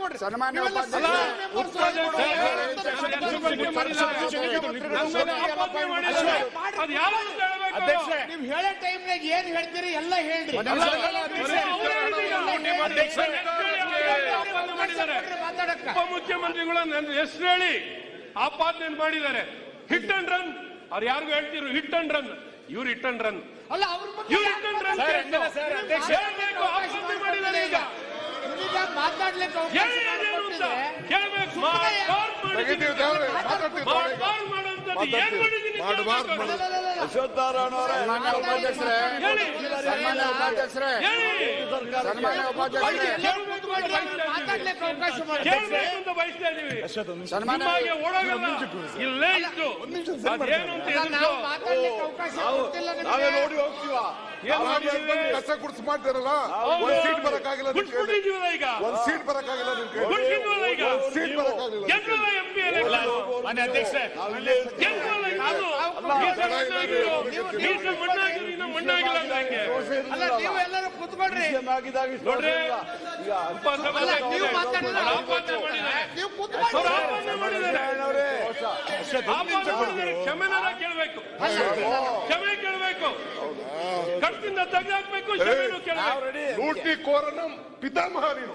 ಕೊಡ್ರಿ. ಸನ್ಮಾನ್ಯ ನೀವು ಹೇಳೋ ಟೈಮ್ನಾಗ ಏನ್ ಹೇಳ್ತೀರಿ ಎಲ್ಲ ಹೇಳ್ರಿ. ಉಪಮುಖ್ಯಮಂತ್ರಿಗಳು ನನ್ನ ಹೆಸರು ಹೇಳಿ ಆಪಾದನೆ ಮಾಡಿದ್ದಾರೆ. Hit and run. ಅವ್ರು ಯಾರಿಗೂ ಹೇಳ್ತಿರು ಹಿಟ್ ಅಂಡ್ ರನ್. ಇವ್ರು ಹಿಟ್ ಅಂಡ್ ರನ್ ಅಲ್ಲ, ಅವ್ರ ಮಾಡಿದ್ದಾರೆ. ಈಗ ಮಾತಾಡ್ಲಿಕ್ಕೆ ಇಲ್ಲೇ ಇತ್ತು ನೋಡಿ ಹೋಗ್ತೀವ. ಕಸ ಗುಡ್ಸ್ ಮಾಡ್ತಾರಲ್ಲ, ಒಂದ್ ಸೀಟ್ ಬರಕ್ಕಾಗಿಲ್ಲ, ಈಗ ಒಂದ್ ಸೀಟ್ ಬರಕ್ಕಾಗಿಲ್ಲ, ಸೀಟ್ ಬರಕ್ಕಾಗಿಲ್ಲ. ಅಲ್ಲ, ನೀವು ಎಲ್ಲರೂ ಕುತ್ಕೊಳ್ರಿ. ಕ್ಷಮೆನ ಕೇಳಬೇಕು, ಕ್ಷಮೆ ಕೇಳಬೇಕು, ಕಟ್ಟಿಂದ ತೆಗೆದಾಕ್ಬೇಕು, ಕ್ಷಮೆನೂ ಕೇಳಬೇಕು. ಲೂಟಿಕೋರನ ಪಿತಾಮಹ ನೀನು.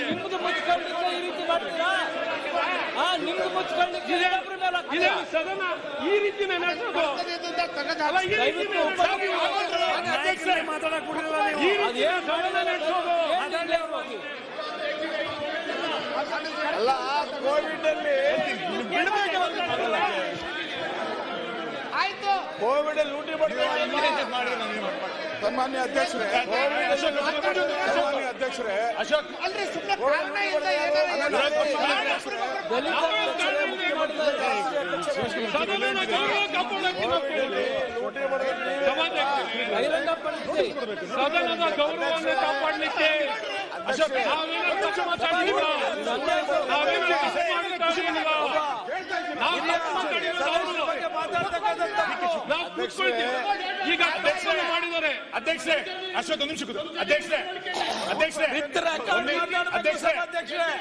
ನಿಮ್ದು ಮುಚ್ಕೊಳ್ಳಿಕ್ಕೆ ಈ ರೀತಿ ಮಾಡ್ತೀರಾ? ನಿಮ್ದು ಮುಚ್ಕೊಳ್ಳಿಕ್ಕೆ ಸದನ ಈ ರೀತಿನೇ ನಡೆಸೋದು. ಅಲ್ಲ, ಕೋವಿಡ್ ಅಲ್ಲಿ ಆಯ್ತು, ಕೋವಿಡ್ ಲೂಟಿ ಸನ್ಮಾನ್ಯ ಅಧ್ಯಕ್ಷರೇ, ಅಧ್ಯಕ್ಷರೇ, ಅಲ್ರಿ ಸುಮ್ಮನೆ ಕಾರಣ ಇಲ್ಲ ಸದನದ ಗೌರವವನ್ನು ಕಾಪಾಡಲಿಕ್ಕೆ ಈಗ ಮಾಡಿದ್ದಾರೆ. ಅಧ್ಯಕ್ಷರೇ, ಅಶ್ವತ್ ಒಂದು ನಿಮಿಷ. ಅಧ್ಯಕ್ಷರೇ,